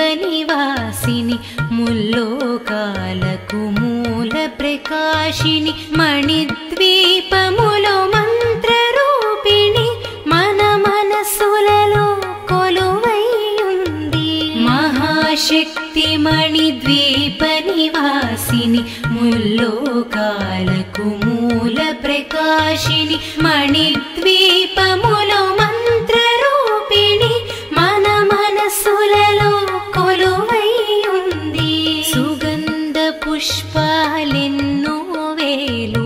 महाशक्तिमणिद्वीपनिवासिनि मुल्लोकालकु मूलप्रकाशिनि मणिद्वीपमुलो मन्त्ररूपिणि मन मनसुలలో కొలువైయుంది महाशक्तिमणिद्वीपनिवासिनि मुल्लोकालकु मूलप्रकाशिनि मणिद्वीपमुलो మంత్రరూపిణి మన మనసులలో కొలువైయుంది సుగంధ పుష్పాలెన్నో వేలు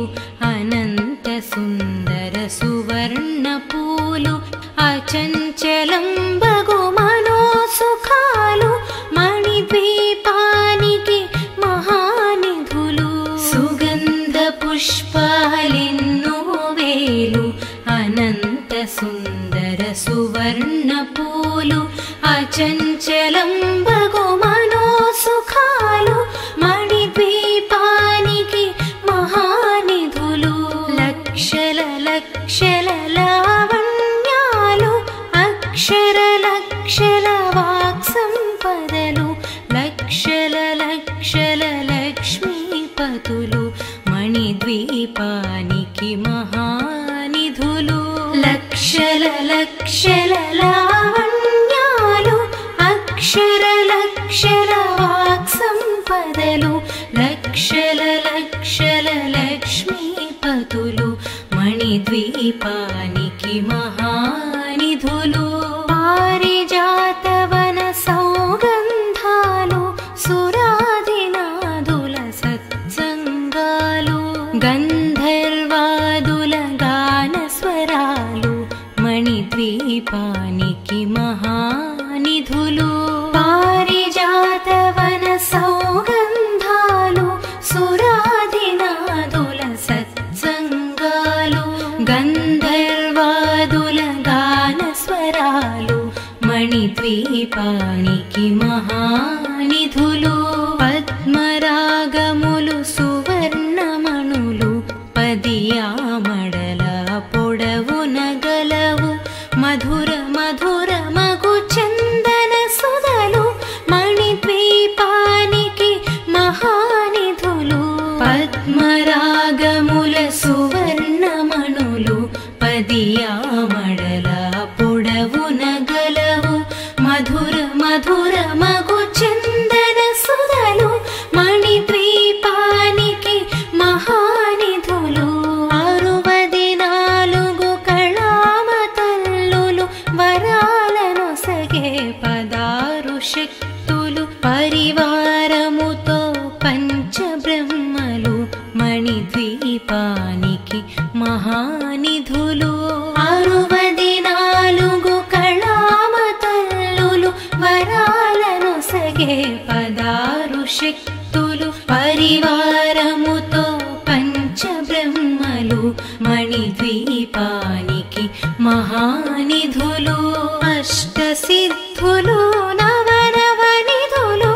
అనంత సుందర సువర్ణ పూలు అచంచలం బగు మనోసుఖాలు మణిద్వీపానికి మహానిధులు సుగంధ పుష్పాలెన్నో వేలు అనంత సుందర సువర్ణ పూలు అచంచలం బగు మనోసుఖాలు మణిద్వీపానికి మహానిధులు లక్షల లక్షల లావణ్యాలు అక్షర లక్షల వాక్సంపదలు లక్షల లక్షల లక్ష్మీపతులు మణిద్వీపానికి మహానిధులు లక్షల లక్షల లావణ్యాలు అక్షర లక్షల వాక్సంపదలు లక్షల లక్షల లక్ష్మీపతులు మణిద్వీపానికి మహానిధులు పారిజాతవన సౌగంధాలు సురాదినాదుల సత్సంగాలు గంధర్వాదుల గానస్వరాలు మణిద్వీపానికి మహానిధులు పారిజాతవన సౌగంధాలు సురాదినాదుల సత్సంగాలు గంధర్వాదుల గానస్వరాలు మణిద్వీపానికి మహానిధులు పద్మరాగములు సువర్ణమణులు పదియామడల పొడవున గలవు మధుర మధుర మగు చందన సుధలు మణిద్వీపానికి మహానిధులు పద్మరాగముల సువర్ణమణులు పదియామడల పొడవున గలవు మధుర మధుర మగు చందన సుధలు మణిద్వీపానికి మహానిధులు 64 కళామతల్లులు వరాలను సగే 16 శక్తులు పరివారముతో పంచబ్రహ్మలు మణిద్వీపానికి మహానిధులు 64 కళామతల్లులు వరాలను సగే 16 శక్తులు పరివారముతో పంచబ్రహ్మలు మణిద్వీపానికి మహానిధులు అష్టసిద్ధులు నవనవనిధులు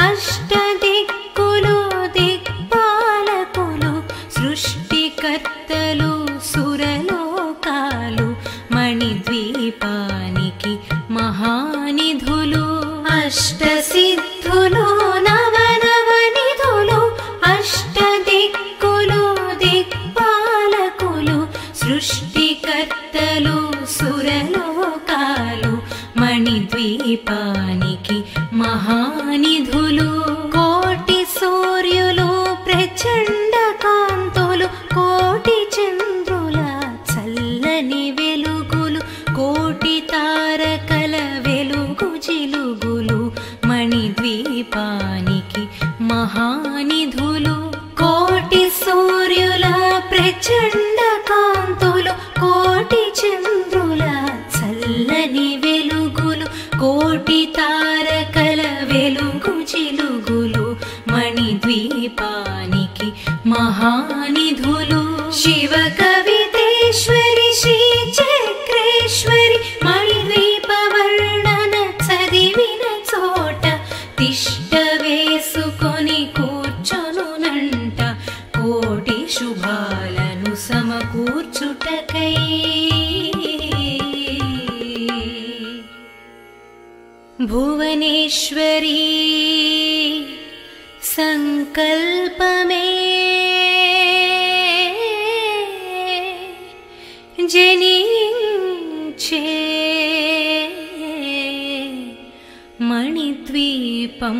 అష్టదిక్కులు దిక్పాలకులు సృష్టికర్తలు సురలోకాలు మణిద్వీపానికి మహానిధులు అష్టసిద్ధులు నవనవనిధులు అష్టదిక్కులు దిక్పాలకులు సృష్టికర్తలు సురలోకాలు మణిద్వీపానికి మహానిధులు కోటి సూర్యులు ప్రచండ కాంతులు కోటి చంద్రుల చల్లని వెలుగులు కోటి తారకల వెలుగు జిలుగులు మణిద్వీపానికి మహానిధులు కోటి సూర్యుల ప్రచండ కాంతులు కోటి చంద్రుల చల్లని వెలుగులు కోటి తారకల వెలుగు జిలుగులు మణిద్వీపానికి మహానిధులు శివ కవితేశ్వరి శ్రీ చక్రేశ్వరి మణిద్వీప వర్ణన చదివిన చోట తిష్ట వేసుకొని కూర్చొనునంట కోటి శుభాలను సమకూర్చుటకై భువనేశ్వరీ సంకల్పమే జనించే మణిద్వీపం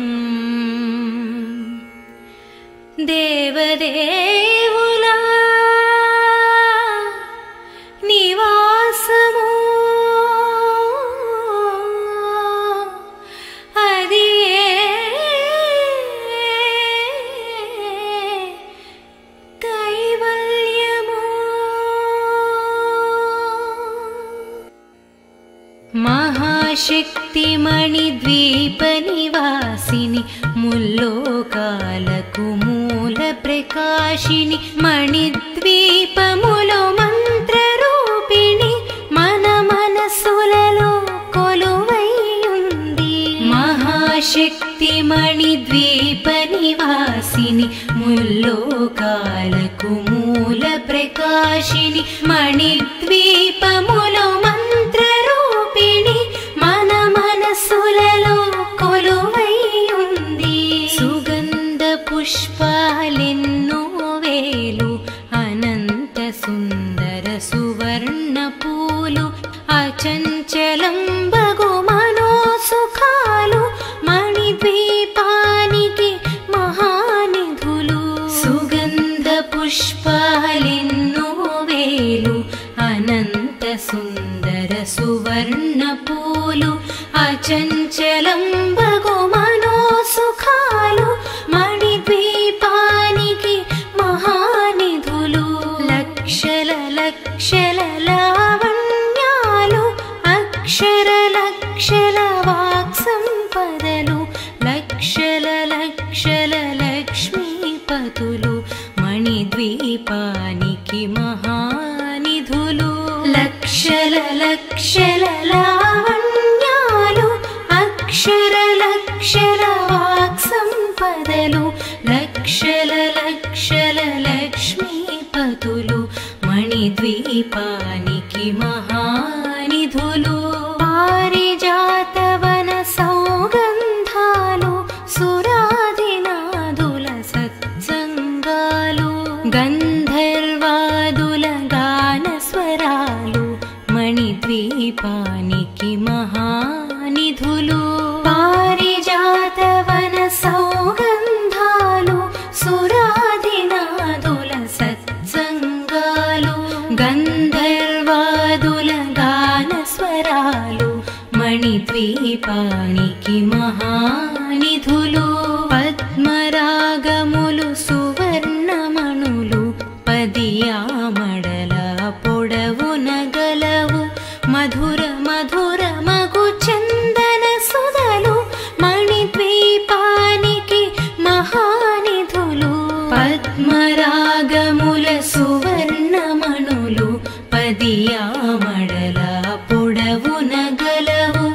దేవదేవుల నివాసము అది కైవల్యము మహాశక్తి మణిద్వీప నివాసిని ముల్లోకాలకు మూల ప్రకాశిని మణిద్వీపములో మంత్రరూపిణి మన మనసులలో కొలువై ఉంది మహాశక్తి మణిద్వీప నివాసిని ముల్లోకాలకు మూల ప్రకాశిని మణిద్వీపములో మంత్రరూపిణి మన మనసులలో కొలువై ఉంది సుగంధ పుష్పాలెన్నో వేలు అనంత సుందర సువర్ణ పూలు అచంచలం బగు మనోసుఖాలు మణిద్వీపానికి మహానిధులు సుగంధ పుష్పాలెన్నో వేలు అనంత సుందర సువర్ణ పూలు అచంచలం బగు మనోసుఖాలు మణిద్వీపానికి మహానిధులు లక్షల లక్షల లావణ్యాలు అక్షర లక్షల వాక్సంపదలు లక్షల లక్షల లక్ష్మీపతులు మణిద్వీపానికి మహానిధులు లక్షల లక్షల లావణ్యాలు అక్షర లక్షల వాక్సంపదలు లక్షల లక్షల లక్ష్మీపతులు మణిద్వీపానికి మహానిధులు పారిజాతవన సౌగంధాలు సురాదినాదుల సత్సంగాలు గంధర్వాదుల గానస్వరాలు మణిద్వీపానికి మహానిధులు పారిజాతవన సౌగంధాలు సురాదినాదుల సత్సంగాలు గంధర్వాదుల గానస్వరాలు మణిద్వీపానికి మహానిధులు పద్మరాగములు సువర్ణమణులు పదియామడల పొడవున గలవు మధుర మధుర మగు చందన సుధలు మణిద్వీపానికి మహానిధులు పద్మరాగముల సువర్ణమణులు పదియామడల పొడవున గలవు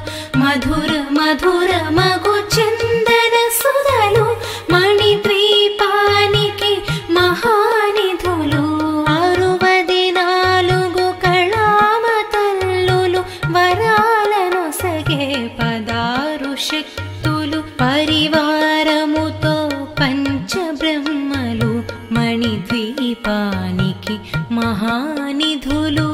మధుర మధుర మగు చందన సుధలు మణిద్వీపానికి మహానిధులు 64 కళామతల్లులు వరాలను సగే 16 శక్తులు పరివారముతో పంచబ్రహ్మలు మణిద్వీపానికి మహానిధులు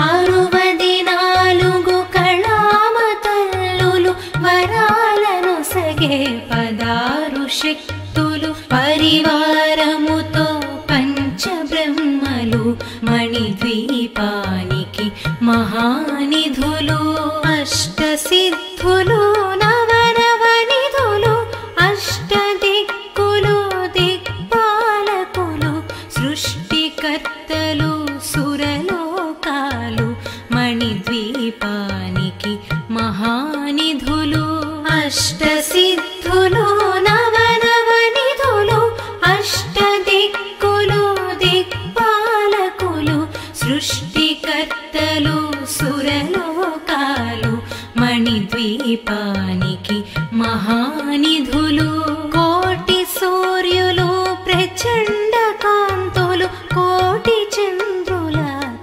64 కళామతల్లులు వరాలను సగే 16 శక్తులు పరివారముతో పంచబ్రహ్మలు మణిద్వీపానికి మహానిధులు అష్టసిద్ధులు నవనవనిధులు అష్టదిక్కులు దిక్పాలకులు సృష్టికర్తలు సురలోకాలు మణిద్వీపానికి మహానిధులు అష్టసిద్ధులు నవనవనిధులు అష్టదిక్కులు దిక్పాలకులు సృష్టికర్తలు సురలోకాలు మణిద్వీపానికి మహానిధులు కోటి సూర్యులు ప్రచండ కాంతులు కోటి చంద్రుల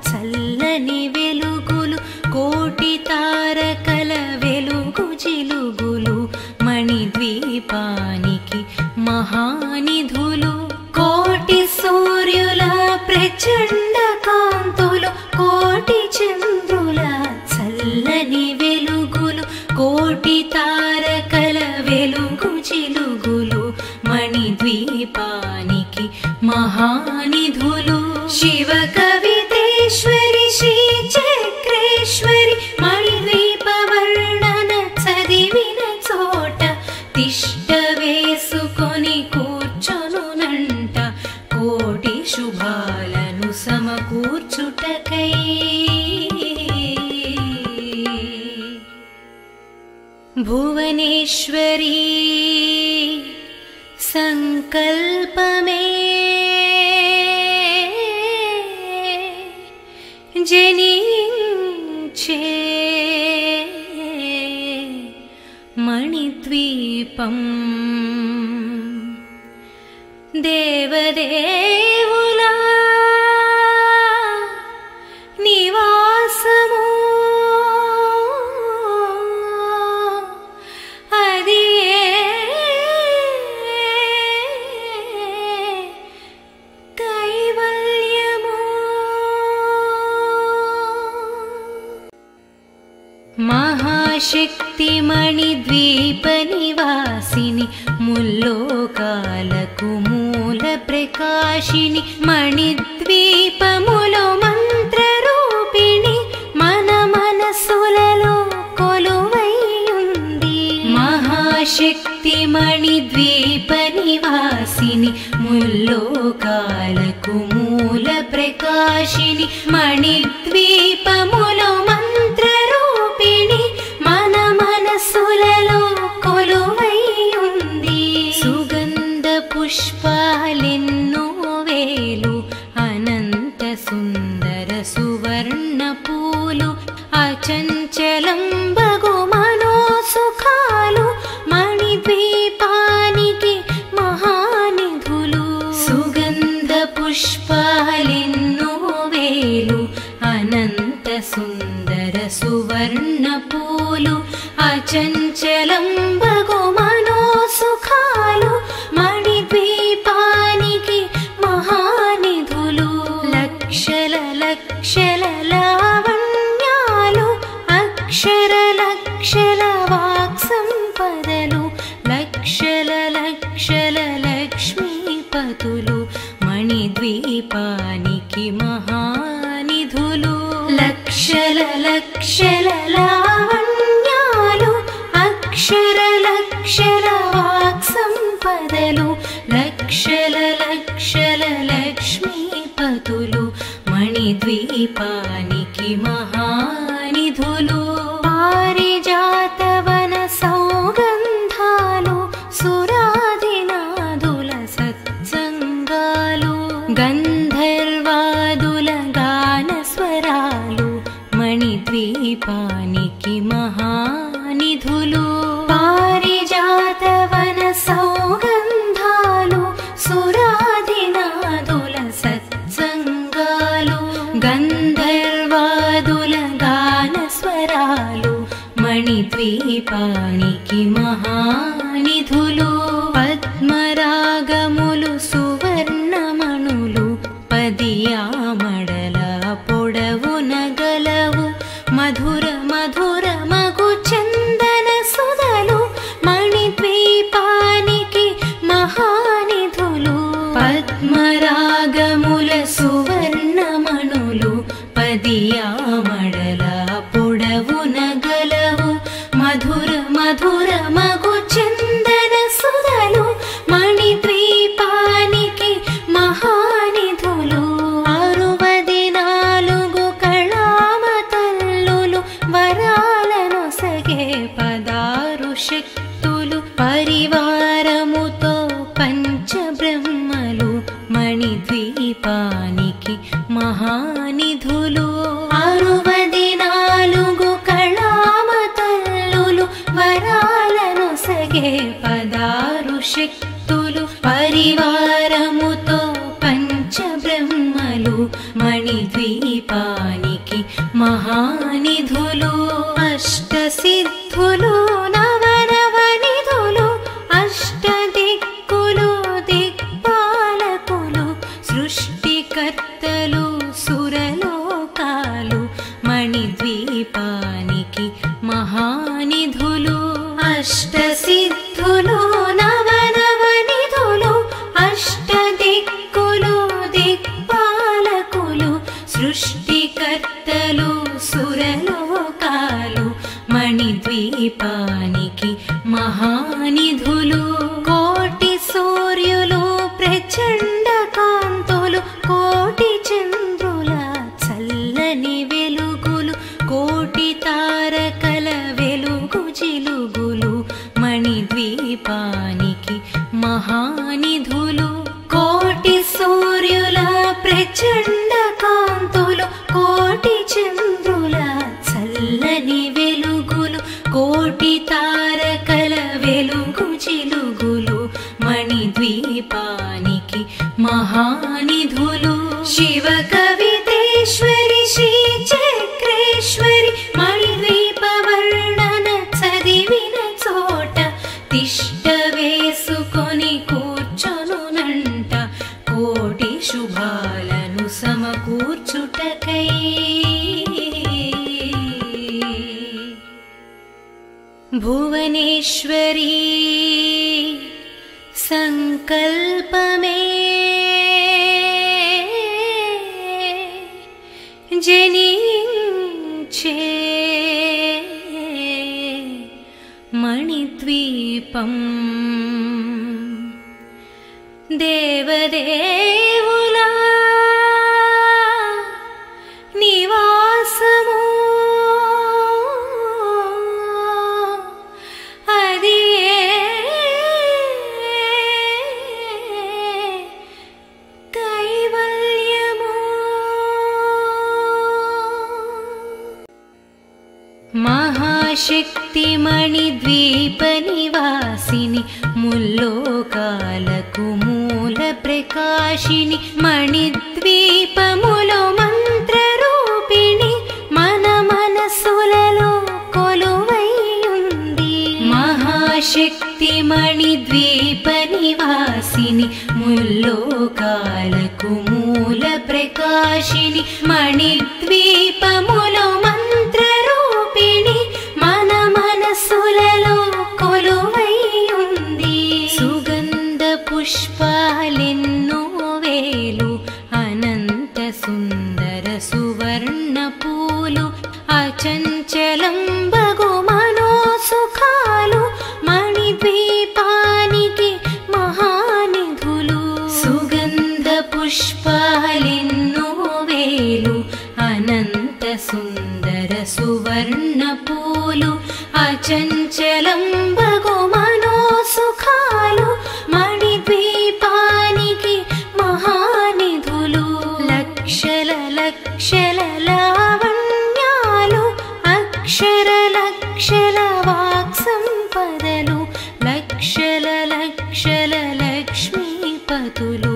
చల్లని వెలుగులు కోటి తారకల వెలుగు జిలుగులు చల్లని వెలుగులు కోటి తారకల వెలుగు చిలుగులు మణిద్వీపానికి మహానిధులు శివ కవితేశ్వరి శ్రీ చక్రేశ్వరి మణిద్వీప వర్ణన చదివిన చోట తిష్ట వేసుకొని కూర్చొనునంట కోటి శుభాలను సమకూర్చుటకై భువనేశ్వరీ సంకల్పమే జనించే మణిద్వీపం దేవదేవులా నివాసము అది కైవల్యము మహాశక్తి మణిద్వీప నివాసిని ముల్లోకాలకు మూల ప్రకాశిని మణిద్వీపములో మంత్రరూపిణి మన మనసులలో కొలువై ఉంది మహాశక్తి మణిద్వీప నివాసిని ముల్లోకాలకు మూల ప్రకాశిని మణిద్వీపములో మంత్రరూపిణి మన మనసులలో కొలువై ఉంది సుగంధ పుష్పాలెన్నో వేలు అనంత సుందర సువర్ణ పూలు అచంచలం బగు మనోసుఖాలు మణిద్వీపానికి మహానిధులు సుగంధ పుష్పాలెన్నో వేలు అనంత సుందర సువర్ణ పూలు అచంచలం బగు మనోసుఖాలు మణిద్వీపానికి మహానిధులు లక్షల లక్షల లావణ్యాలు అక్షర లక్షల వాక్సంపదలు లక్షల లక్షల లక్ష్మీపతులు మణిద్వీపానికి మహానిధులు లక్షల లక్షల లావణ్యాలు అక్షర లక్షల వాక్సంపదలు లక్షల లక్షల లక్ష్మీపతులు మణిద్వీపానికి మహానిధులు పారిజాతవన సౌగంధాలు సురాదినాదుల సత్సంగాలు గంధర్వాదుల గానస్వరాలు మణిద్వీపానికి మహానిధులు పారిజాతవన సౌగంధాలు సురాదినాదుల సత్సంగాలు గంధర్వాదుల గానస్వరాలు మణిద్వీపానికి మహానిధులు పద్మరాగములు సువర్ణమణులు పదియామడల పొడవున గలవు మధుర మధుర మగు చందన సుధలు మణిద్వీపానికి మహానిధులు పద్మరాగముల సువర్ణమణులు పదియామడల పొడవున గలవు మధుర మధుర మగు చందన సుధలు మణిద్వీపానికి మహానిధులు 64 కళామతల్లులు వరాలను సగే 16 శక్తులు పరివారముతో పంచబ్రహ్మలు మణిద్వీపానికి మహానిధులు 64 కళామతల్లులు వరాలను సగే 16 శక్తులు పరివారముతో పంచబ్రహ్మలు మణిద్వీపానికి మహానిధులు అష్టసిద్ధులు నవనవనిధులు అష్టదిక్కులు దిక్పాలకులు సృష్టికర్తలు సురలోకాలు మణిద్వీపానికి ద్వీపానికి మహానిధులు అష్టసిద్ధులు నవనవనిధులు అష్టదిక్కులు దిక్పాలకులు సృష్టికర్తలు సురలోకాలు మణిద్వీపానికి మహానిధులు కోటి సూర్యులు ప్రచండ కాంతులు కోటి చంద్రుల చల్లని వెలుగులు కోటి తారకల వెలుగు జిలుగులు మణిద్వీపానికి మహానిధులు కోటి సూర్యుల ప్రచండ కాంతులు కోటి చంద్రుల చల్లని వెలుగులు కోటి తారకల వెలుగు జిలుగులు మణిద్వీపానికి మహానిధులు శివ కవితేశ్వరి శ్రీ చక్రేశ్వరి మణిద్వీప వర్ణన చదివిన చోట తిష్ట వేసుకొని కూర్చొనునంట కోటి శుభాలను సమకూర్చుటకై భువనేశ్వరీ సంకల్పమే జనించే మణిద్వీపం దేవదేవుల నివాసము అది కైవల్యము మహాశక్తి మణిద్వీప నివాసిని ముల్లోకాలకు మూల ప్రకాశిని మణిద్వీపములో మంత్ర రూపిణి మన మనసులలో కొలువై ఉంది మహాశక్తి మణిద్వీప నివాసిని ముల్లోకాలకు మూల ప్రకాశిని మణిద్వీపములో మంత్ర రూపిణి మన మనసులలో కొలువై ఉంది సుగంధ పుష్పాలెన్నో వేలు అనంత సుందర సువర్ణ పూలు అచంచలం బగు మనోసుఖాలు మణిద్వీపానికి మహానిధులు సుగంధ పుష్పాలెన్నో వేలు అనంత సుందర సువర్ణ పూలు అచంచలం బగు మనోసుఖాలు మణిద్వీపానికి మహానిధులు లక్షల లక్షల లావణ్యాలు అక్షర లక్షల వాక్ సంపదలు లక్షల లక్షల లక్ష్మీపతులు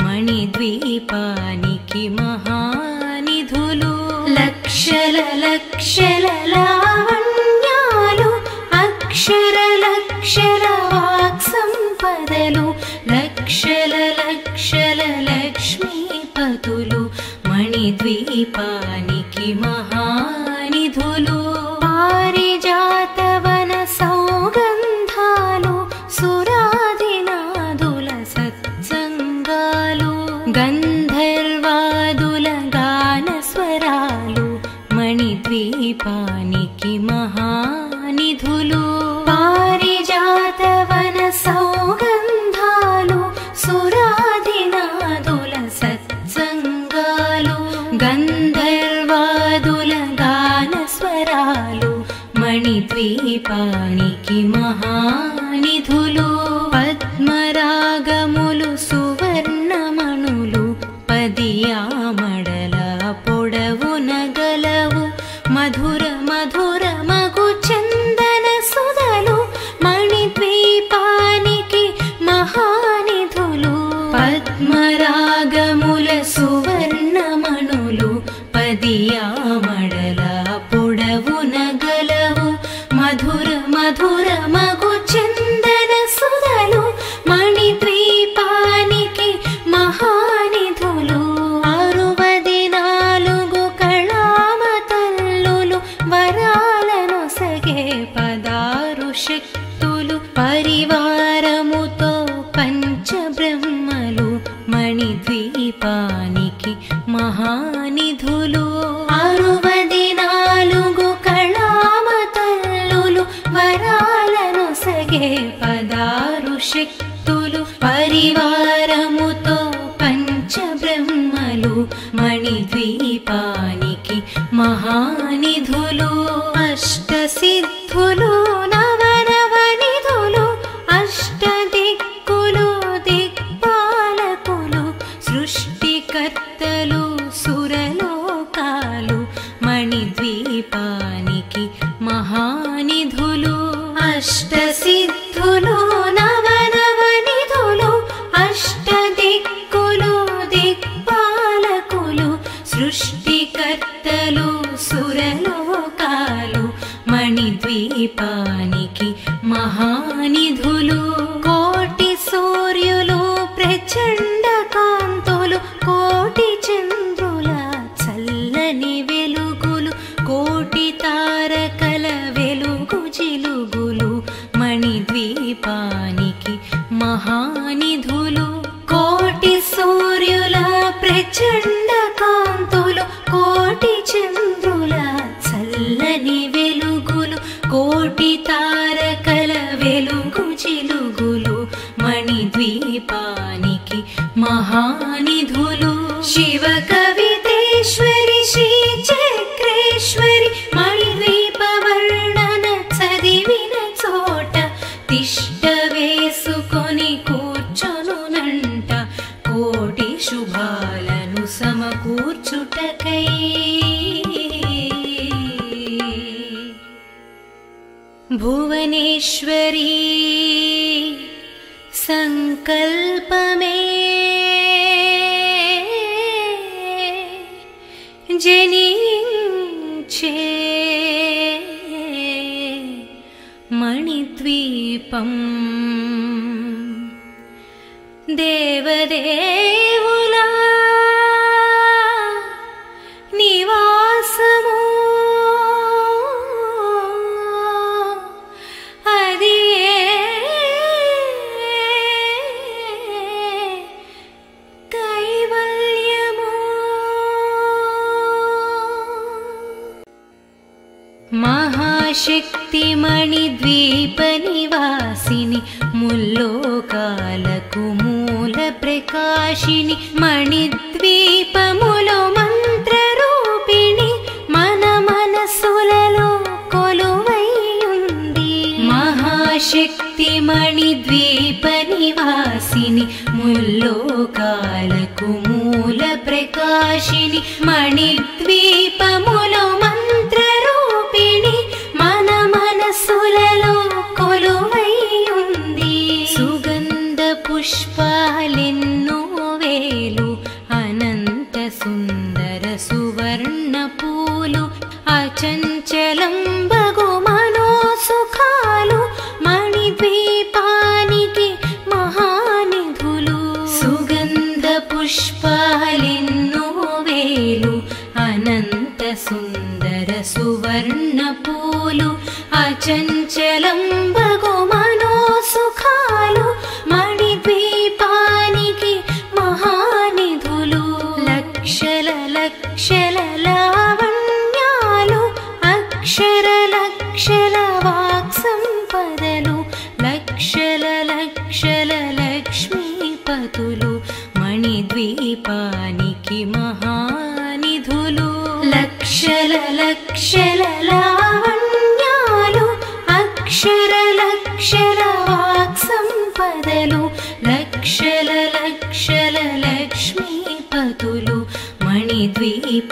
మణిద్వీపానికి మహానిధులు లక్షల లక్షల లావణ్యాలు అక్షర లక్షల వాక్ సంపదలు లక్షల లక్షల లక్ష్మీపతులు మణిద్వీపానికి మహానిధులు పారిజాతవన సౌగంధాలు సురాదినాదుల సత్సంగాలు గంధర్వాదుల గాన స్వరాలు మణిద్వీపానికి మహానిధులు పారిజాతవన సౌగంధాలు సురాదినాదుల సత్సంగాలు గంధర్వాదుల గాన స్వరాలు మణిద్వీపానికి మహానిధులు పద్మరాగములు సువర్ణమణులు పదియామడల పొడవున గలవు మధుర మధుర మగు చందన సుధలు మణిద్వీపానికి మహానిధులు పద్మరాగముల సువర్ణమణులు పదియామడల పొడవున గలవు మధుర మధుర మగు చందన సుధలు మణిద్వీపానికి మహానిధులు 64 కళామ తల్లులు వరాలను మణిద్వీపానికి మహానిధులు అష్టసిద్ధులు నవనవనిధులు అష్టదిక్కులు దిక్పాలకులు సృష్టికర్తలు సురలోకాలు మణిద్వీపానికి మహానిధులు అష్టసిద్ధులు నవనవనిధులు అష్టదిక్కులు దిక్పాలకులు సృష్టికర్తలు సురలోకాలు మణిద్వీపానికి మహానిధులు కోటి సూర్యులు ప్రచండ కాంతులు కోటి చంద్రుల చల్లని వెలుగులు కోటి తారకల వెలుగు జిలుగులు మణిద్వీపానికి మహానిధులు కోటి సూర్యుల ప్రచండ కాంతులు కోటి చంద్రుల చల్లని వెలుగులు కోటి తారకల వెలుగు జిలుగులు మణిద్వీపానికి మహానిధులు శివ కవితేశ్వరి శ్రీ చక్రేశ్వరి మణిద్వీప వర్ణన చదివిన చోట తిష్ట వేసుకొని కూర్చొనునంట కోటి శుభాలను సమకూర్చుటకై భువనేశ్వరీ సంకల్పమే జనించే మణిద్వీపం దేవదేవుల నివాసము అది కైవల్యము మహాశక్తి మణిద్వీప నివాసిని ముల్లోకాలకు మూల ప్రకాశిని మణిద్వీపములో మంత్రరూపిణి మన మనసులలో కొలువై ఉంది మహాశక్తి మణిద్వీప నివాసిని ముల్లోకాలకు మూల ప్రకాశిని మణిద్వీపములో మంత్రరూపిణి మన మనసులలో కొలువై ఉంది సుగంధ పుష్పాలెన్నో వేలు అనంత సుందర సువర్ణ పూలు అచంచలం బగు మనోసుఖాలు మణిద్వీపానికి మహానిధులు సుగంధ పుష్పాలెన్నో వేలు అనంత సుందర సువర్ణ పూలు అచంచలం బగు మనోసుఖాలు మణిద్వీపానికి మహానిధులు లక్షల లక్షల లావణ్యాలు అక్షర లక్షల వాక్సంపదలు లక్షల లక్షల లక్ష్మీపతులు మణిద్వీపానికి మహానిధులు లక్షల లక్షల లావణ్యాలు అక్షర లక్షల వాక్సంపదలు లక్షల లక్షల లక్ష్మీపతులు మణిద్వీపానికి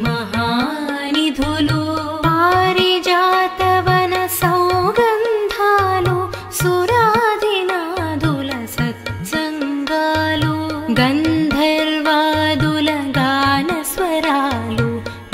మహానిధులు పారిజాతవన సౌగంధాలు సురాదినాదుల సత్సంగాలు గంధర్వాదుల గానస్వరాలు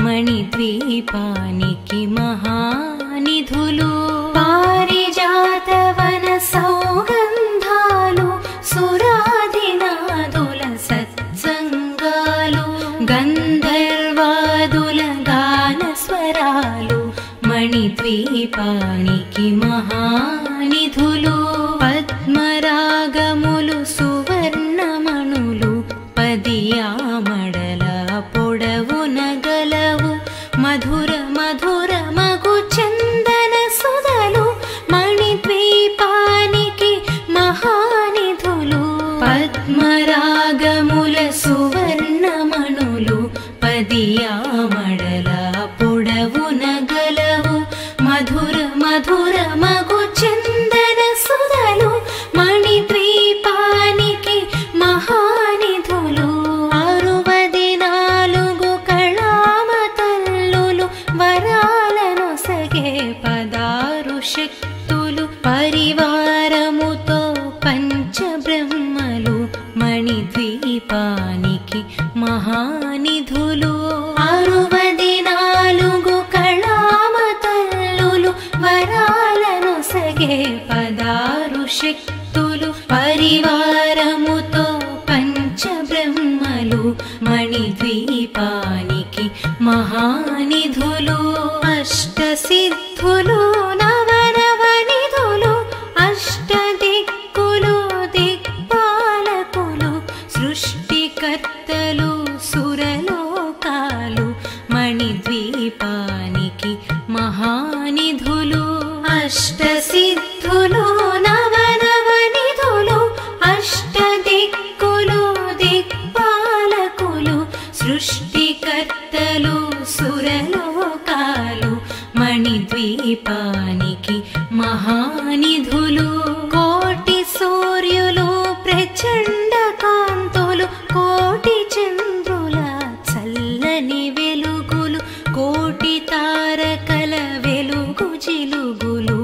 మణిద్వీపానికి మహానిధులు పారిజాతవన సౌగంధాలు సురాదినాదుల సత్సంగాలు గంధర్వాదుల గానస్వరాలు మణిద్వీపానికి మహానిధులు పద్మరాగములు సువర్ణమణులు పదియామడల పొడవున గలవు మధుర మధుర మగు చందన సుధలు మణిద్వీపానికి మహానిధులు పద్మరాగముల సువర్ణమణులు పది మధుర మధుర మగు చందన సుధలు మణిద్వీపానికి మహానిధులు 64 కళామ తల్లులు వరాలను సగే 16 శక్తులు పరివారముతో పంచబ్రహ్మలు మణిద్వీపానికి మహానిధులు 64 కళామ తల్లులు వరాలను సగే 16 శక్తులు పరివారముతో పంచబ్రహ్మలు మణిద్వీపానికి మహానిధులు అష్టసిద్ధులు నవనవనిధులు అష్టదిక్కులు దిక్పాలకులు సృష్టికర్తలు సురలోకాలు మణిద్వీపానికి మహానిధులు అష్టసిద్ధులు నవనవనిధులు అష్టదిక్కులు దిక్పాలకులు సృష్టికర్తలు సురలోకాలు మణిద్వీపానికి మహానిధులు కోటి సూర్యులు ప్రచండ కాంతులు కోటి చంద్రుల చల్లని వెలుగులు కోటి తారకల వెలుగు జిలుగులు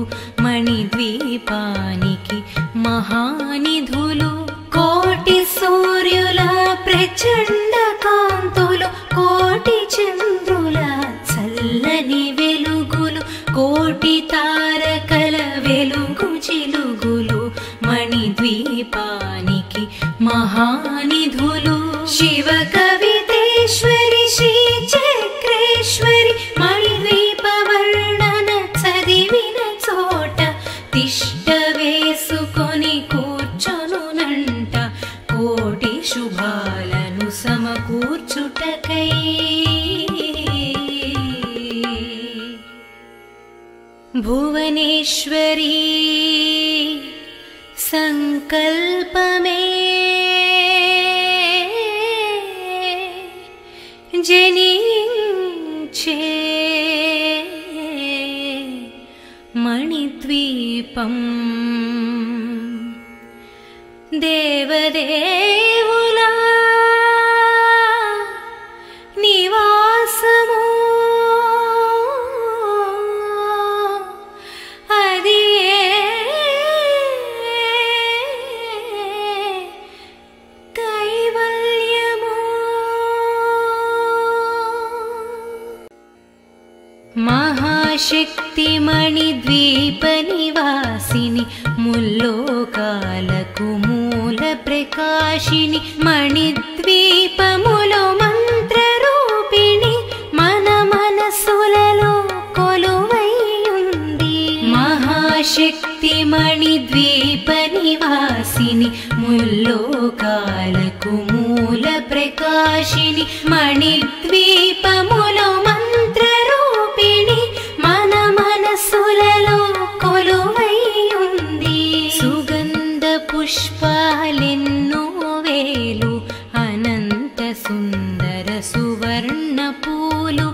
మణిద్వీపానికి మహానిధులు కోటి సూర్యుల ప్రచండ కాంతులు కోటి చంద్రుల చల్లని వెలుగులు కోటి తారకల వెలుగు జిలుగులు మణిద్వీపానికి మహానిధులు శివ కవితేశ్వరి శ్రీ చక్రేశ్వరి మణిద్వీప వర్ణన చదివిన చోట తిష్ట వేసుకొని కూర్చొనునంట కోటి శుభాలను సమకూర్చుటకై భువనేశ్వరీ సంకల్పమే జనించే మణిద్వీపం దేవదేవుల నివాసము అది కైవల్యము మహాశక్తి మణిద్వీప నివాసిని ముల్లోకాలకు మూల ప్రకాశిని మణిద్వీపములో మంత్రరూపిణి మన మనసులలో కొలువైయుంది మహాశక్తి మణిద్వీప నివాసిని ముల్లోకాలకు మూల ప్రకాశిని మణిద్వీపములో మంత్రరూపిణి మన మనసులలో కొలువైయుంది సుగంధ పుష్పాలెన్నో వేలు అనంత సుందర సువర్ణ పూలు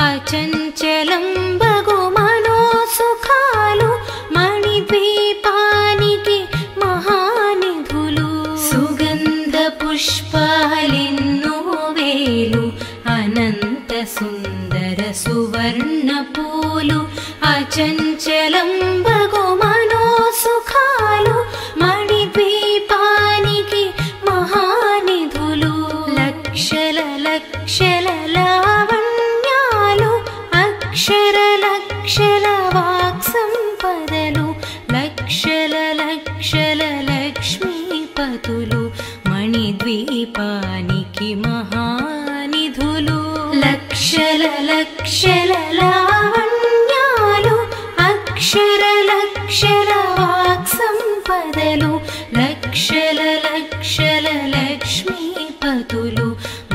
అచంచలం బగు మనోసుఖాలు మణిద్వీపానికి మహానిధులు సుగంధ పుష్పాలెన్నో వేలు అనంత సుందర సువర్ణ పూలు అచంచలం బగు మనోసుఖాలు మణిద్వీపానికి మహానిధులు లక్షల లక్షల లావణ్యాలు అక్షర లక్షల వాక్ సంపదలు లక్షల లక్షల లక్ష్మీపతులు మణిద్వీపానికి మహానిధులు లక్షల లక్షల లావణ్యాలు అక్షర లక్షల వాక్ సంపదలు లక్షల లక్షల లక్ష్మీపతులు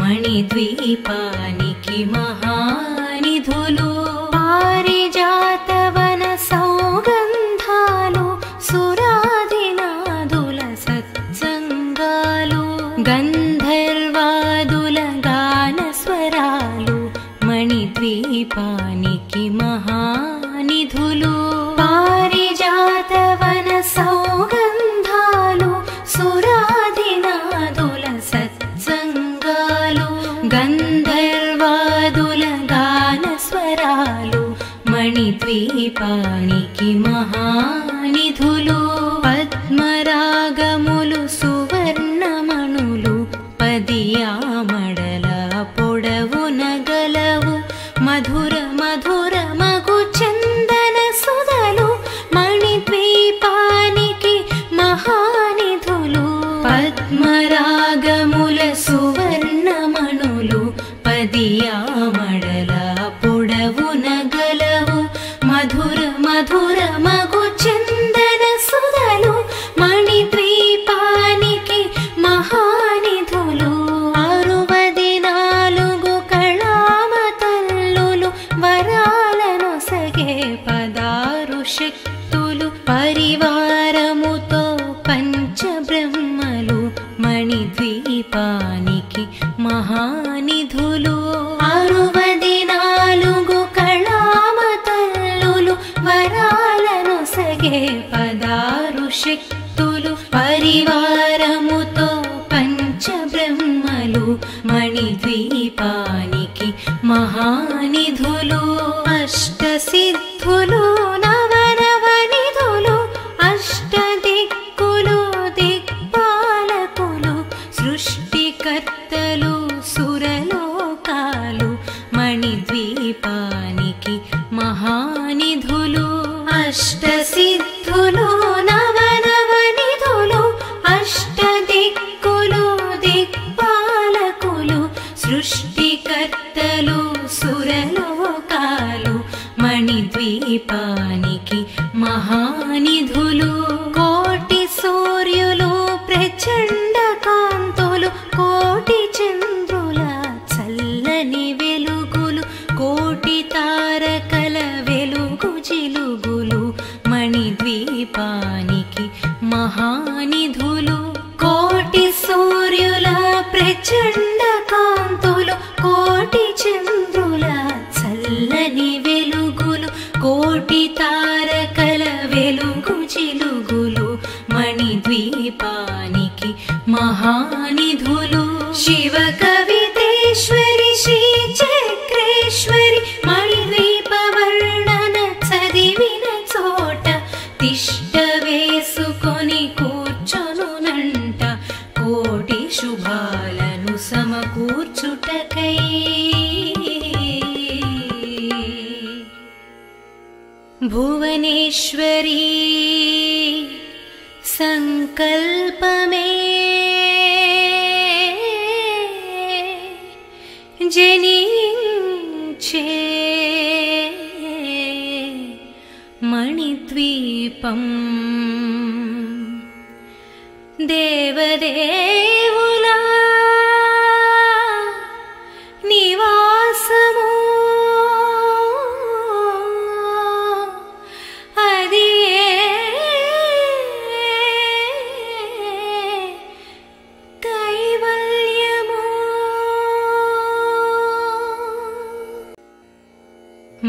మణిద్వీపానికి మహానిధులు పారిజాతవన సౌగంధాలు సురాధినాదుల సత్సంగాలు గంధర్వాదుల గాన స్వరాలు మణిద్వీపానికి మహానిధులు మణిద్వీపానిధులు పారిజాతవన సౌగంధాలు సురాధినాదుల సత్సంగాలు గంధర్వాదుల గానస్వరాలు మణిద్వీపానికి మహానిధులు పద్మరాగములు సువర్ణమణులు పదియామడల పొడవున గలవు మధుర మధుర మగు చందన సుధలు మణిద్వీపానికి మహానిధులు పద్మరాగముల సువర్ణమణులు పదియామడల పొడవున గలవు మధుర మధుర మగు చందన సుధలు మణిద్వీపానికి మహానిధులు 64 కళామతల్లులు వరాలను సగే 16 శక్తులు పరివారముతో పంచబ్రహ్మలు మణిద్వీపానికి మహానిధులు 64 కళామతల్లులు వరాలను సగే 16 శక్తులు పరివారముతో పంచబ్రహ్మలు మణిద్వీపానికి మహానిధులు అష్టసిద్ధులు నవనవనిధులు అష్టదిక్కులు దిక్పాలకులు సృష్టికర్తలు సురలోకాలు మణిద్వీపానికి మహానిధులు అష్టసిద్ధులు నవనవనిధులు అష్టదిక్కులు దిక్పాలకులు సృష్టికర్తలు సురలోకాలు మణిద్వీపానికి మహానిధులు కోటి సూర్యులు ప్రచండ కాంతులు కోటి చంద్రుల చల్లని వెలుగులు కోటి తారకల వెలుగు జిలుగులు మణిద్వీపానికి మహానిధులు కోటి సూర్యుల ప్రచండ కాంతులు కోటి చంద్రుల చల్లని వెలుగులు కోటి తారకల వెలుగు జిలుగులు మణిద్వీపానికి మహానిధులు శివ కవితేశ్వరి శ్రీ చక్రేశ్వరి మణిద్వీప వర్ణన చదివిన చోట తిష్ట వేసుకొని కూర్చొనునంట కోటి శుభాలను సమకూర్చుటకై భువనేశ్వరీ సంకల్పమే జనించే మణిద్వీపం దేవదేవుల నివాసము అది కైవల్యము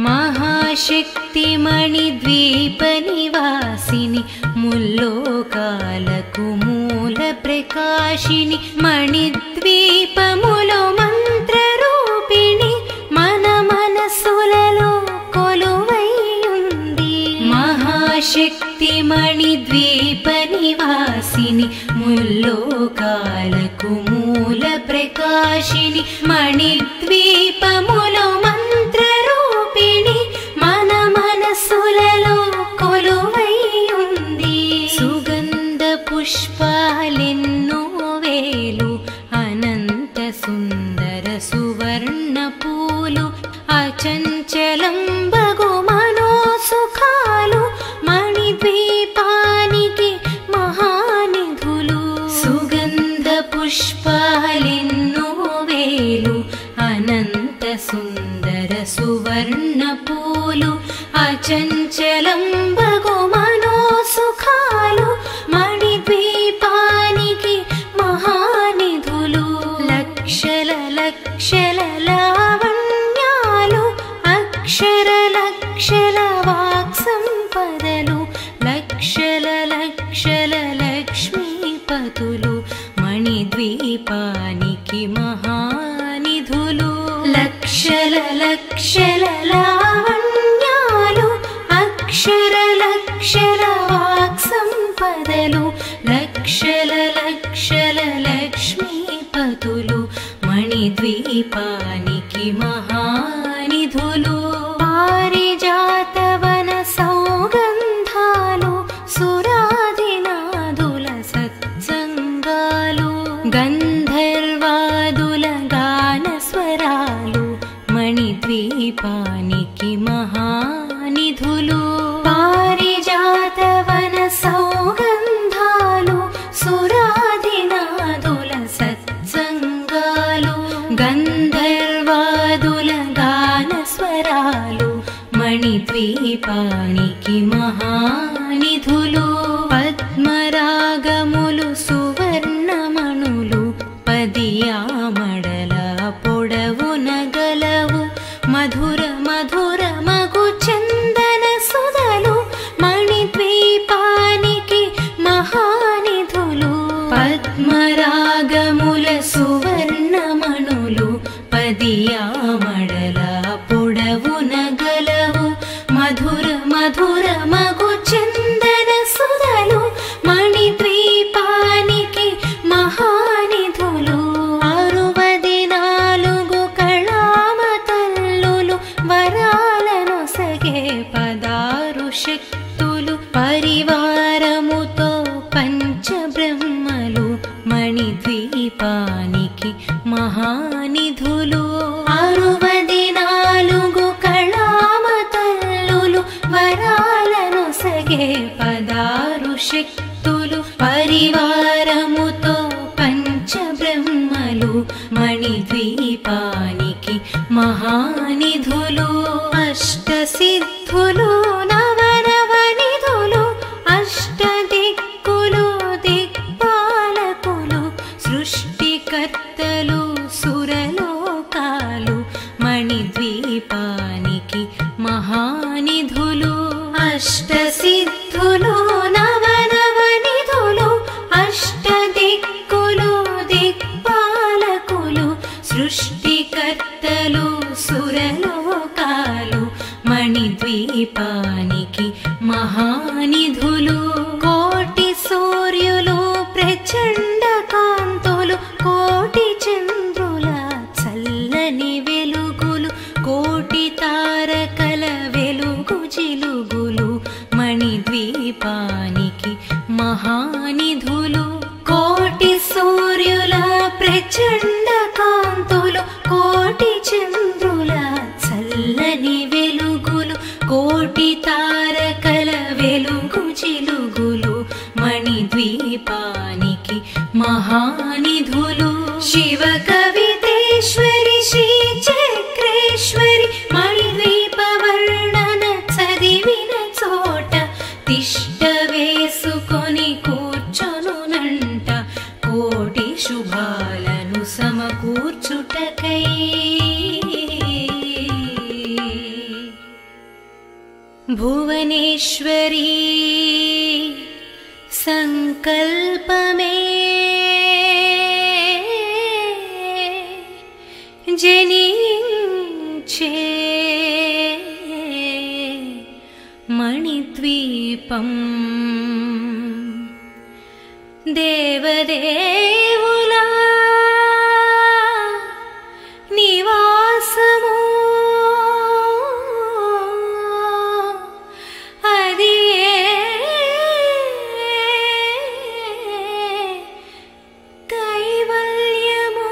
మహాశక్తి మణిద్వీప నివాసిని ముల్లోకాలకు మూల ప్రకాశిని మణిద్వీపములో మంత్రరూపిణి మన మనసులలో కొలువై ఉంది మహాశక్తి మణిద్వీప నివాసిని ముల్లోకాలకు మూల ప్రకాశిని మణిద్వీపములో మంత్రరూపిణి మన మనసులలో కొలువై ఉంది సుగంధ పుష్పాలెన్నో వేలు అనంత సుందర సువర్ణ పూలు అచంచలం బగు మనోసుఖాలు మణిద్వీపానికి మహానిధులు సుగంధ పుష్పాలెన్నో వేలు అనంత సుందర సువర్ణ పూలు అచంచలం బగు మనోసుఖాలు మణిద్వీపానికి మహానిధులు లక్షల లక్షల లావణ్యాలు అక్షర లక్షల వాక్సం లక్షల వాక్ సంపదలు లక్షల లక్షల లక్ష్మీపతులు మణిద్వీపానికి మహానిధులు పారిజాతవన సౌగంధాలు సురాదినాదుల సత్సంగాలు గంధర్వాదుల గానస్వరాలు మణిద్వీపానికి మహానిధులు పారిజాతవన సౌగంధాలు సురాదినాదుల సత్సంగాలు గంధర్వాదుల గానస్వరాలు మణిద్వీపానికి మహానిధులు పద్మరాగములు సువర్ణమణులు పదియామడల పొడవున గలవు మధుర మధుర మగు చందన సుధలు మణిద్వీపానికి మహానిధులు పద్మరాగముల సువర్ణమణులు పదియామడల పొడవున గలవు మధుర మధుర మగు చందన సుధలు మణిద్వీపానికి మహానిధులు 64 కళామతల్లులు వరాలను సగే 16 శక్తులు పరివారముతో పంచబ్రహ్మలు మణిద్వీపానికి మహానిధులు 64 కళామతల్లులు వరాలను సగే 16 శక్తులు పరివారముతో పంచబ్రహ్మలు మణిద్వీపానికి మహానిధులు అష్టసిద్ధులు నవనవనిధులు అష్టదిక్కులు దిక్పాలకులు సృష్టికర్తలు సురలోకాలు మణిద్వీపానికి మహానిధులు అష్టసిద్ధులు నవనవనిధులు అష్టదిక్కులు దిక్పాలకులు సృష్టికర్తలు సురలోకాలు మణిద్వీపానికి మహానిధులు కోటి సూర్యులు ప్రచండ కాంతులు కోటి చంద్రుల చల్లని వెలుగులు కోటి తారకల వెలుగు జిలుగులు మణిద్వీపానికి మహానిధులు కోటి సూర్యుల ప్రచండ కాంతులు కోటి చంద్రుల చల్లని వెలుగులు కోటి తారకల వెలుగు జిలుగులు మణిద్వీపానికి మహానిధులు శివ కవితేశ్వరి శ్రీ చక్రేశ్వరి మణిద్వీప వర్ణన చదివిన చోట తిష్ట వేసుకొని కూర్చొనునంట కోటి శుభాలను సమకూర్చుటకై భువనేశ్వరీ సంకల్పమే జనించే మణిద్వీపం దేవదేవుల నివాసము అది కైవల్యము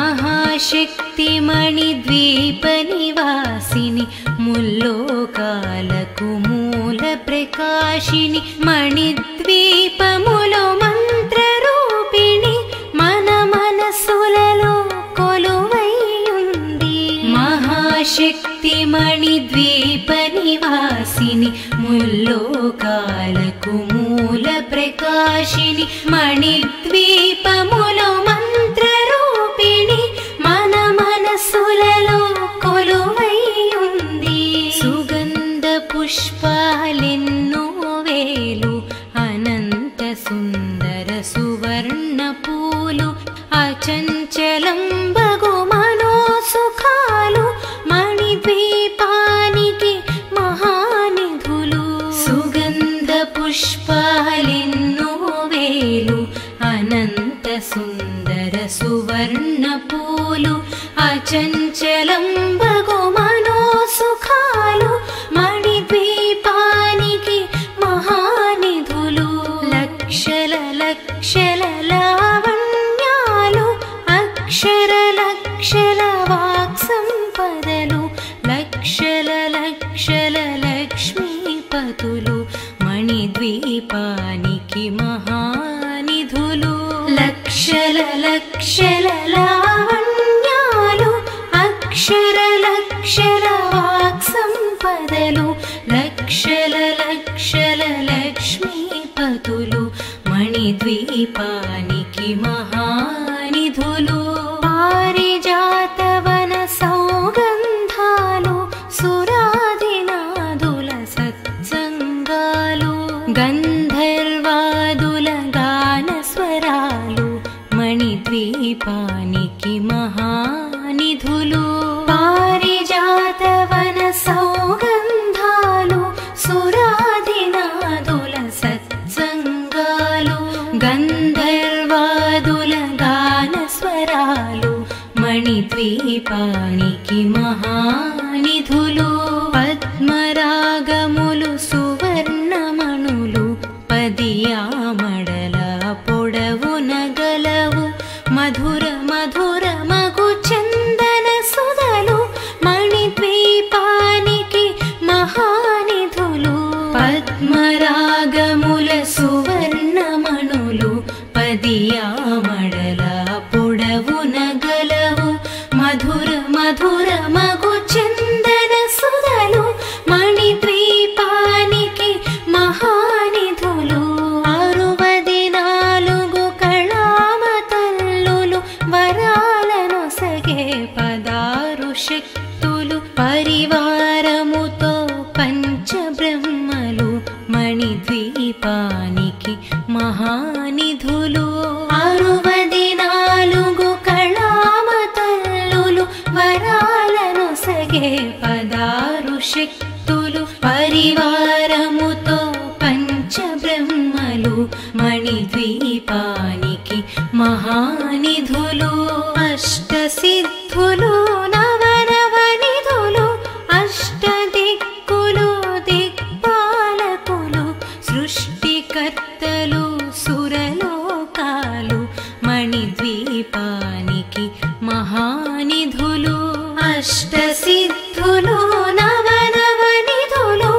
మహాశక్తి మణిద్వీప నివాసిని ముల్లోకాలకు మూల ప్రకాశిని మణిద్వీపములో మంత్రరూపిణి మన మనసులలో కొలువైయుంది మహాశక్తి మణిద్వీప నివాసిని ముల్లోకాలకు మూల ప్రకాశిని మణిద్వీపములో మంత్రరూపిణి మన మనసులలో కొలువైయుంది సుగంధ పుష్పాలెన్నో వేలు అనంత సుందర సువర్ణ పూలు అచంచలం బగు మనో సుఖాలు అచంచలంబగు మనోసుఖాలు మణిద్వీపానికి మహానిధులు లక్షల లక్షల లావణ్యాలు అక్షర లక్షల వాక్సంపదలు లక్షల లక్షల లక్ష్మీపతులు మణిద్వీపానికి మహానిధులు లక్షల లక్షల లావణ్యాలు అక్షర లక్షల వాక్సంపదలు లక్షల లక్షల లక్ష్మీపతులు మణిద్వీపానికి మహానిధులు పారిజాతవన సౌగంధాలు సురాదినాదుల సత్సంగాలు గంధర్వాదుల గానస్వరాలు మణిద్వీపానికి మహానిధులు పారిజాతవన సౌగంధాలు సురాదినాదుల సత్సంగాలు గంధర్వాదుల గానస్వరాలు మణిద్వీపానికి మహానిధులు పద్మరాగములు సువర్ణమణులు పదియామడల పొడవున గలవు మధుర మధుర మగు చందన సుధలు మణిద్వీపానికి మహానిధులు పద్మరాగముల సువర్ణమణులు పదియామడల పొడవున గలవు మధుర మధుర మగు చందన సుధలు మణిద్వీపానికి మహానిధులు 64 కళామతల్లులు వరాలను సగే 16 శక్తులు పరివారముతో పంచబ్రహ్మలు మణిద్వీపానికి మహానిధులు 64 కళామతల్లులు వరాలను సగే 16 శక్తులు పరివారముతో పంచబ్రహ్మలు మణిద్వీపానికి మహానిధులు అష్టసిద్ధులు నవనవనిధులు అష్టదిక్కులు దిక్పాలకులు సృష్టికర్తలు సురలోకాలు మణిద్వీపానికి మహానిధులు అష్టసిద్ధులు నవనవనిధులు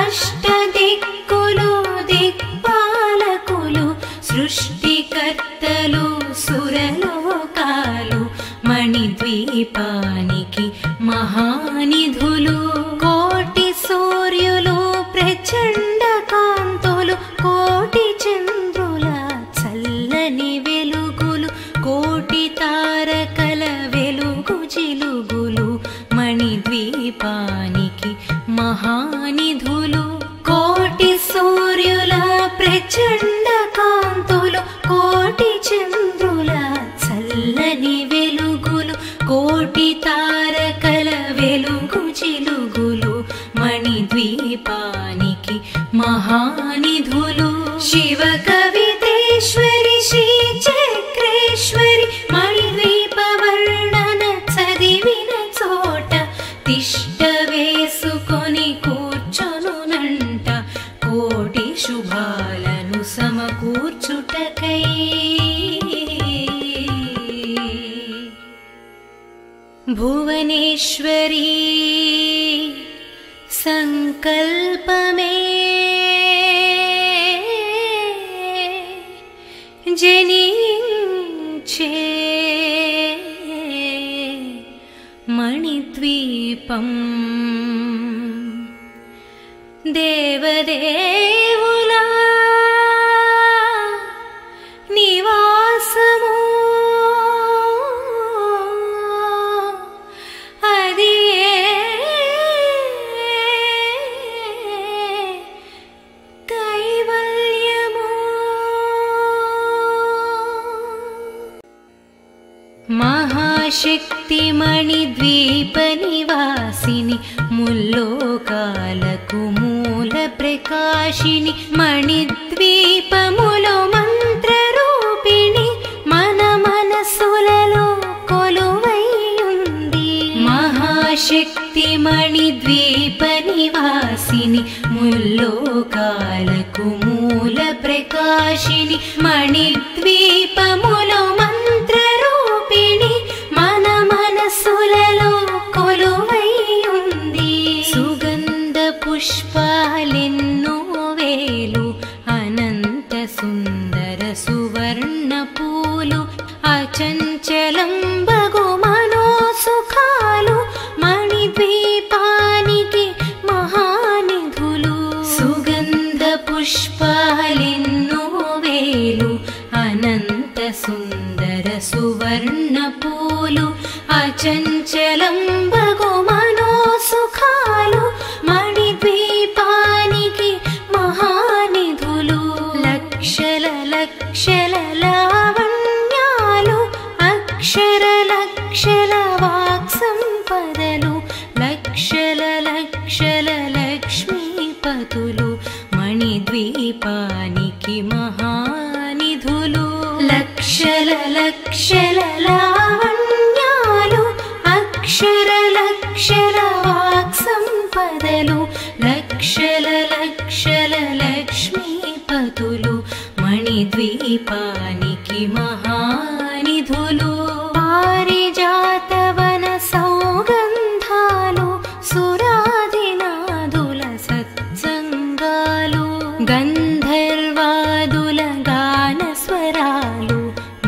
అష్టదిక్కులు దిక్పాలకులు సృష్టికర్తలు సురలోకాలు మణిద్వీపానికి మహానిధులు కోటి సూర్యులు ప్రచండ కాంతులు కోటి చంద్రుల చల్లని వెలుగులు కోటి తారకల వెలుగు జిలుగులు మణిద్వీపానికి మహానిధులు కోటి సూర్యుల ప్రచండ కాంతులు కోటి చంద్రుల చల్లని వెలుగులు కోటి తారకల వెలుగు జిలుగులు మణిద్వీపానికి మహానిధులు శివ కవితేశ్వరి శ్రీ చక్రేశ్వరి మణిద్వీప వర్ణన చదివిన చోట తిష్ట వేసుకొని కూర్చొనునంట కోటి శుభాలను సమకూర్చుటకై భువనేశ్వరీ సంకల్పమే జనించే మణిద్వీపం దేవదేవుల నివాసము అది కైవల్యము మహాశక్తి మణిద్వీప నివాసిని ముల్లోకాలకు మూల ప్రకాశిని మణిద్వీపములో మంత్రరూపిణి మన మనసులలో కొలువై ఉంది మహాశక్తిమణిద్వీపనివాసిని ముల్లోకాలకు మూల ప్రకాశిని మణిద్వీపములో మంత్రరూపిణి మన మనసులలో కొలువై ఉంది. సుగంధ పుష్పాలెన్నో వేలు అనంత సుందర సువర్ణ పూలు అచంచలం బగు మనోసుఖాలు మణిద్వీపానికి మహానిధులు. సుగంధ పుష్పాలెన్నో వేలు అనంత సుందర సువర్ణ పూలు అచంచలం బగు మనోసుఖాలు మణిద్వీపానికి మహానిధులు. లక్షల లక్షల లావణ్యాలు అక్షర లక్షల వాక్సంపదలు లక్షల లక్షల లక్ష్మీపతులు మణిద్వీపానికి మహానిధులు. లక్షల లక్షల లావణ్యాలు అక్షర లక్షల వాక్సంపదలు లక్షల లక్షల లక్ష్మీపతులు మణిద్వీపానికి మహానిధులు. పారిజాతవన సౌగంధాలు సురాదినాదుల సత్సంగాలు గంధర్వాదుల గానస్వరాలు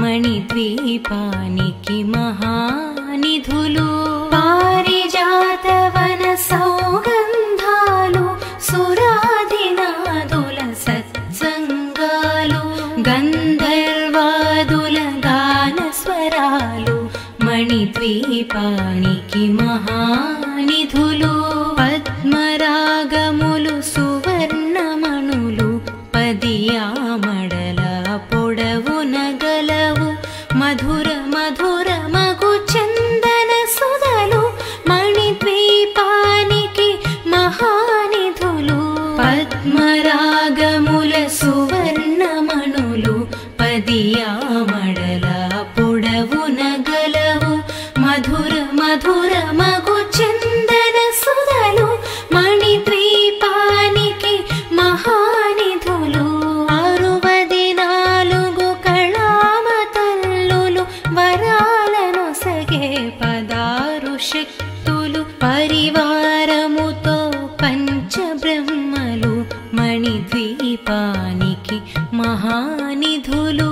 మణిద్వీపానికి మహానిధులు. పారిజాతవన సౌగంధాలు సురాదినాదుల సత్సంగాలు గంధర్వాదుల గానస్వరాలు మణిద్వీపానికి మహానిధులు. పద్మరాగములు సువర్ణమణులు పదియామడల పొడవున గలవు మధుర మధుర మగు చందన సుధలు మణిద్వీపానికి మహానిధులు. పద్మరాగముల సువర్ణమణులు పదియామడల పొడవున గలవు మధుర మధుర మగు చందన సుధలు మణిద్వీపానికి మహానిధులు. 64 కళామతల్లులు వరాలను సగే 16 శక్తులు పరివారముతో పంచబ్రహ్మలు మణిద్వీపానికి మహానిధులు.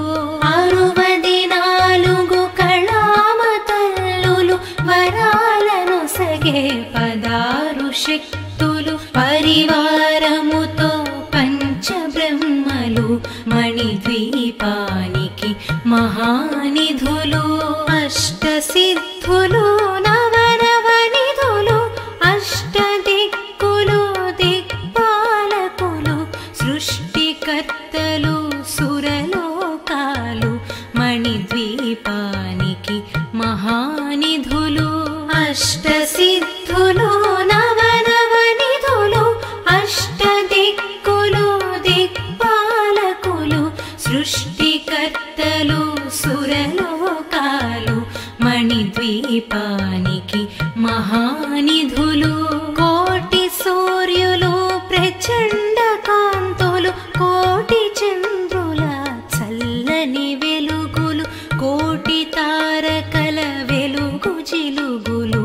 64 కళామతల్లులు వరాలను సగే 16 శక్తులు పరివారముతో పంచబ్రహ్మలు మణిద్వీపానికి మహానిధులు. అష్టసిద్ధులు నవనవనిధులు అష్టదిక్కులు దిక్పాలకులు సృష్టికర్తలు సురలోకాలు మణిద్వీపానికి మహానిధులు. అష్టసిద్ధులు నవనవనిధులు అష్టదిక్కులు దిక్పాలకులు సృష్టికర్తలు సురలోకాలు మణిద్వీపానికి మహానిధులు. కోటి సూర్యులు ప్రచండ కాంతులు కోటి చంద్రుల చల్లని వెలుగులు కోటి తారకల వెలుగు జిలుగులు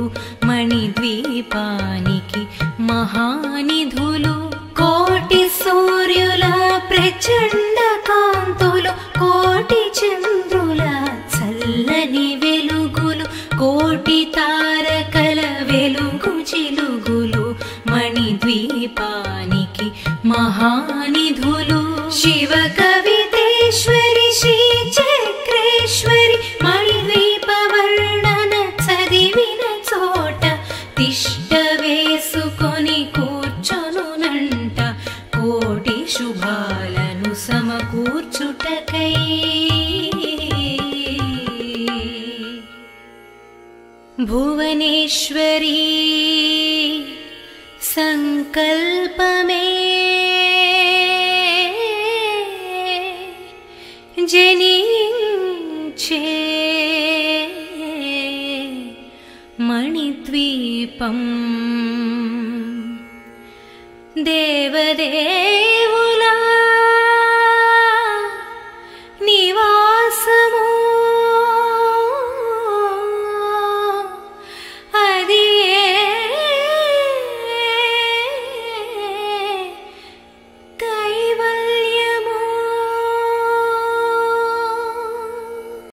మణిద్వీపానికి మహానిధులు. కోటి సూర్యుల ప్రచండ కాంతులు కోటి చంద్రుల చల్లని వెలుగులు కోటి తారకల వెలుగు జిలుగులు మణిద్వీపానికి మహానిధులు. శివ కవితేశ్వరి శ్రీ చక్రేశ్వరి మణిద్వీప వర్ణన చదివిన చోట తిష్ట వేసుకొని కూర్చొనునంట కోటి శుభాలను సమకూర్చుటకై. భువనేశ్వరీ సంకల్పమే జనించే మణిద్వీపములో దీపం దేవదేవుని